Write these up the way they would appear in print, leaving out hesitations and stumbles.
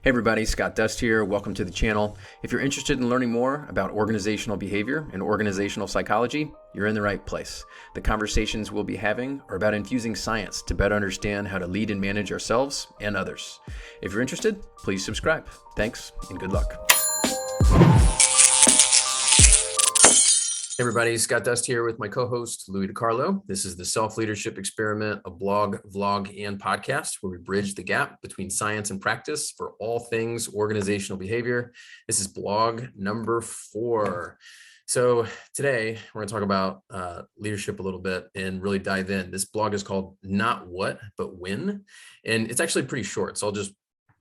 Hey everybody, Scott Dust here. Welcome to the channel. If you're interested in learning more about organizational behavior and organizational psychology, you're in the right place. The conversations we'll be having are about infusing science to better understand how to lead and manage ourselves and others. If you're interested, please subscribe. Thanks and good luck. Hey everybody, Scott Dust here with my co-host, Louis DiCarlo. This is the Self-Leadership Experiment, a blog, vlog, and podcast where we bridge the gap between science and practice for all things organizational behavior. This is blog number 4. So today we're going to talk about leadership a little bit and really dive in. This blog is called Not What, But When, and it's actually pretty short, so I'll just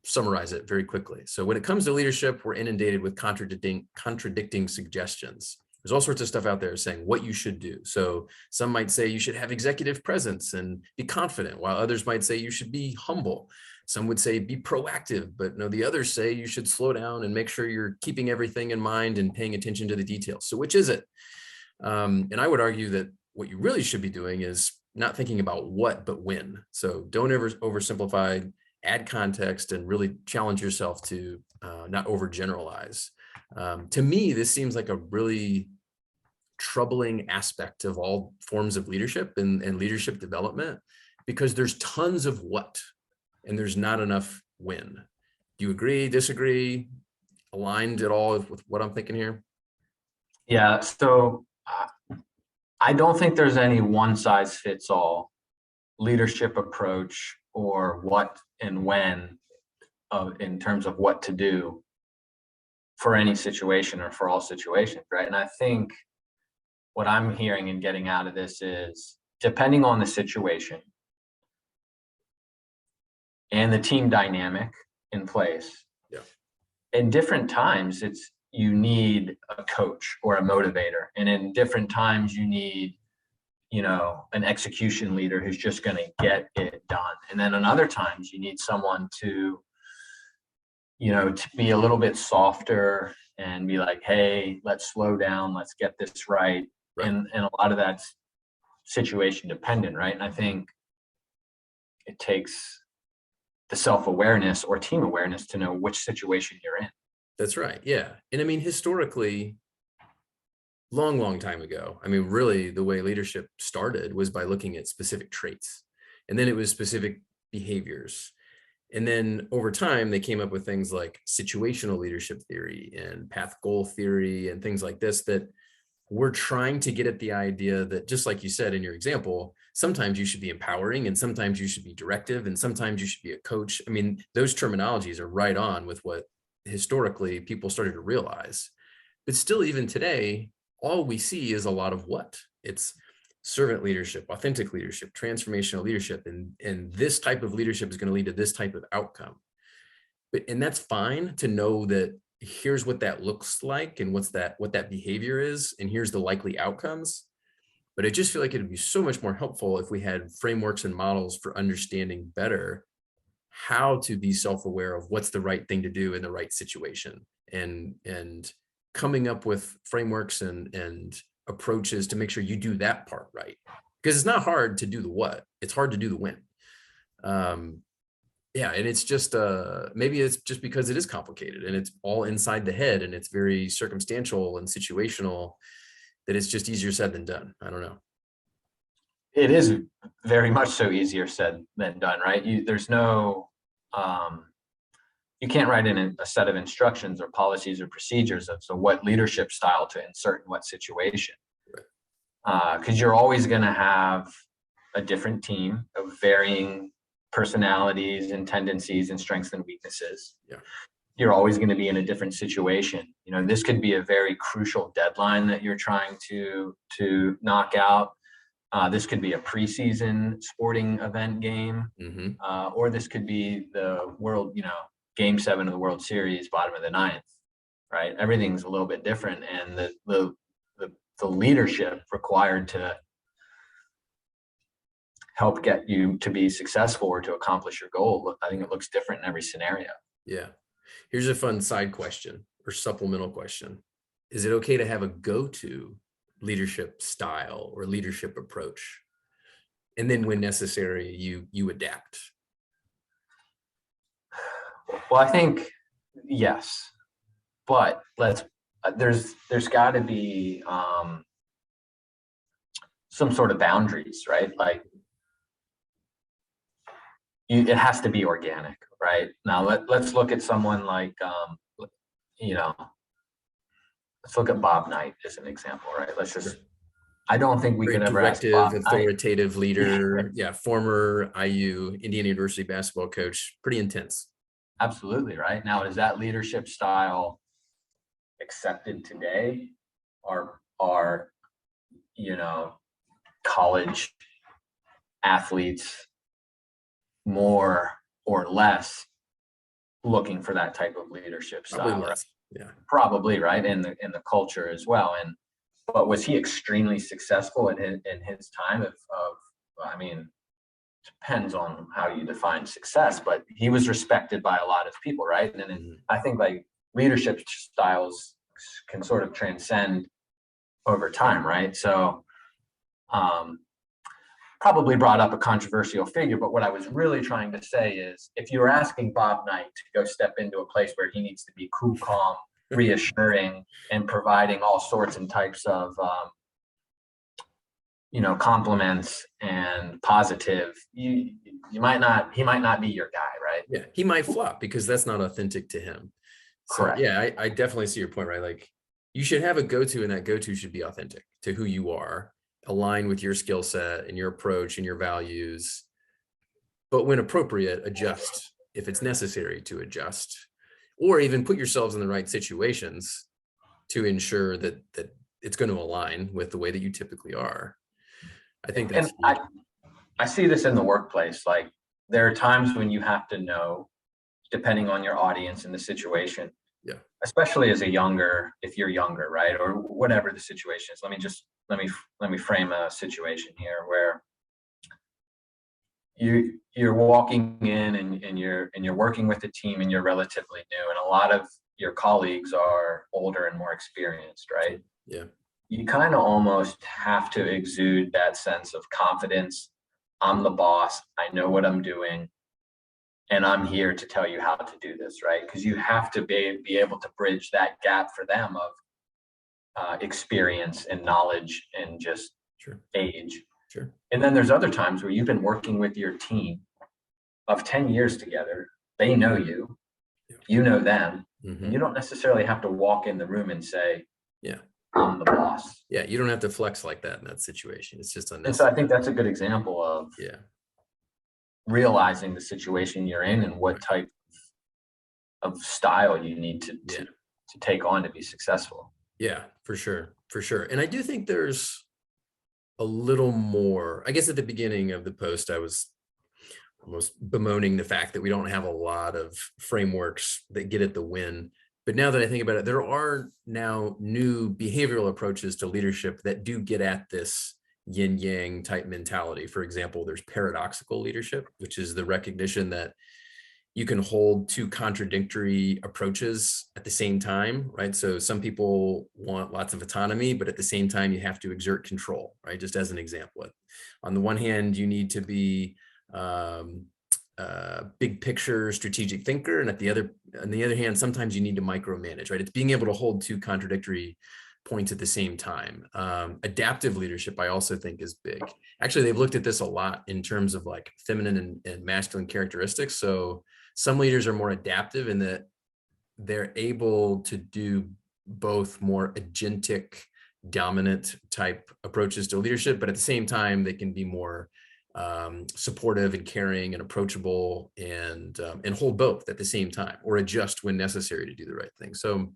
summarize it very quickly. So when it comes to leadership, we're inundated with contradicting suggestions. There's all sorts of stuff out there saying what you should do. So some might say you should have executive presence and be confident, while others might say you should be humble. Some would say be proactive, but no, the others say you should slow down and make sure you're keeping everything in mind and paying attention to the details. So which is it? And I would argue that what you really should be doing is not thinking about what, but when. So don't ever oversimplify, add context, and really challenge yourself to not overgeneralize. To me, this seems like a really troubling aspect of all forms of leadership and leadership development, because there's tons of what and there's not enough when. Do you agree, disagree, aligned at all with what I'm thinking here? Yeah, so I don't think there's any one size fits all leadership approach or what and when in terms of what to do for any situation or for all situations, right? And I think what I'm hearing and getting out of this is, depending on the situation and the team dynamic in place, in different times, you need a coach or a motivator. And in different times, you need, an execution leader who's just going to get it done. And then in other times, you need someone to be a little bit softer and be like, hey, let's slow down, let's get this right. And a lot of that's situation dependent, right? And I think it takes the self-awareness or team awareness to know which situation you're in. That's right. Yeah. And I mean, historically, long time ago, really the way leadership started was by looking at specific traits, and then it was specific behaviors. And then over time, they came up with things like situational leadership theory and path goal theory and things like this that we're trying to get at the idea that, just like you said in your example, sometimes you should be empowering and sometimes you should be directive and sometimes you should be a coach. Those terminologies are right on with what historically people started to realize. But still, even today, all we see is a lot of what. It's servant leadership, authentic leadership, transformational leadership, and this type of leadership is going to lead to this type of outcome. And that's fine to know that here's what that looks like and what that behavior is, and here's the likely outcomes. But I just feel like it would be so much more helpful if we had frameworks and models for understanding better how to be self-aware of what's the right thing to do in the right situation, and coming up with frameworks and approaches to make sure you do that part right. Because it's not hard to do the what, it's hard to do the when. And it's just maybe it's just because it is complicated and it's all inside the head and it's very circumstantial and situational that it's just easier said than done. I don't know. It is very much so easier said than done, right? There's no you can't write in a set of instructions or policies or procedures of what leadership style to insert in what situation. Because you're always going to have a different team of varying personalities and tendencies and strengths and weaknesses. You're always going to be in a different situation. This could be a very crucial deadline that you're trying to knock out. This could be a preseason sporting event game, or this could be the world, Game 7 of the World Series, bottom of the 9th, right? Everything's a little bit different, and the leadership required to help get you to be successful or to accomplish your goal, I think it looks different in every scenario. Yeah. Here's a fun side question or supplemental question. Is it okay to have a go-to leadership style or leadership approach, and then when necessary, you adapt? Well, I think yes, but there's got to be some sort of boundaries, right? Like it has to be organic, right? Now let's look at someone like you know, let's look at Bob Knight as an example, right? Sure. I don't think we Very could ever ask Bob directive, Knight. authoritative leader. Yeah, former IU, Indiana University basketball coach. Pretty intense. Absolutely, right? Now, is that leadership style accepted today? Are college athletes more or less looking for that type of leadership Probably style? less. Right? Yeah. Probably, right? In the culture as well. But was he extremely successful in his time I mean, depends on how you define success, but he was respected by a lot of people, right? And then I think like leadership styles can sort of transcend over time, right? So probably brought up a controversial figure, but what I was really trying to say is if you were asking Bob Knight to go step into a place where he needs to be cool, calm, reassuring, and providing all sorts and types of compliments and positive, he might not be your guy, right? Yeah, he might flop because that's not authentic to him. So Correct. yeah, I definitely see your point, right? Like you should have a go-to, and that go-to should be authentic to who you are, align with your skill set and your approach and your values. But when appropriate, adjust if it's necessary to adjust, or even put yourselves in the right situations to ensure that it's going to align with the way that you typically are. I think that's and I see this in the workplace. Like there are times when you have to know, depending on your audience and the situation. Yeah. Especially if you're younger, right? Or whatever the situation is. Let me frame a situation here where you're walking in and you're working with a team and you're relatively new, and a lot of your colleagues are older and more experienced, right? Yeah. You kind of almost have to exude that sense of confidence. I'm the boss. I know what I'm doing. And I'm here to tell you how to do this, right? Because you have to be able to bridge that gap for them of experience and knowledge and just age. Sure. And then there's other times where you've been working with your team of 10 years together. They know you, you know them, and you don't necessarily have to walk in the room and say, yeah, I'm the boss. Yeah, you don't have to flex like that in that situation. It's just unnecessary. And so I think that's a good example of realizing the situation you're in and what type of style you need to take on to be successful. Yeah, for sure. For sure. And I do think there's a little more. I guess at the beginning of the post, I was almost bemoaning the fact that we don't have a lot of frameworks that get at the win. But now that I think about it, there are now new behavioral approaches to leadership that do get at this yin yang type mentality. For example, there's paradoxical leadership, which is the recognition that you can hold two contradictory approaches at the same time, right? So some people want lots of autonomy, but at the same time, you have to exert control, right? Just as an example, on the one hand, you need to be big picture strategic thinker, and on the other hand, sometimes you need to micromanage, right? It's being able to hold two contradictory points at the same time. Adaptive leadership, I also think, is big. Actually, they've looked at this a lot in terms of like feminine and masculine characteristics. So some leaders are more adaptive in that they're able to do both more agentic, dominant type approaches to leadership, but at the same time, they can be more supportive and caring and approachable and hold both at the same time, or adjust when necessary to do the right thing. So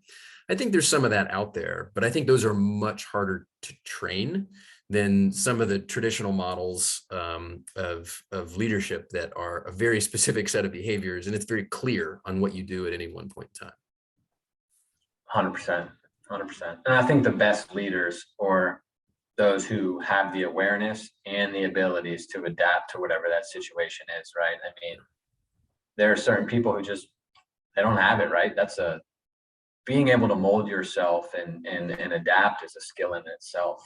I think there's some of that out there, but I think those are much harder to train than some of the traditional models of leadership that are a very specific set of behaviors, and it's very clear on what you do at any one point in time. 100%. And I think the best leaders, or those who have the awareness and the abilities to adapt to whatever that situation is, right? I mean, there are certain people who they don't have it, right? Being able to mold yourself and adapt is a skill in itself.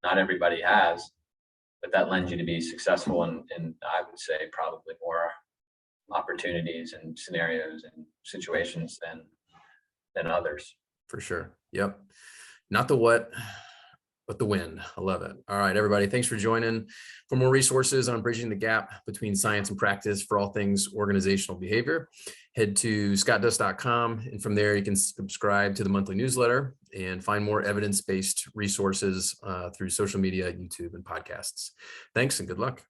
Not everybody has, but that lends you to be successful and I would say probably opportunities and scenarios and situations than others. For sure. Yep. Not the what, but the when. I love it. All right, everybody. Thanks for joining. For more resources on bridging the gap between science and practice for all things organizational behavior, head to scottdust.com. And from there, you can subscribe to the monthly newsletter and find more evidence-based resources through social media, YouTube, and podcasts. Thanks and good luck.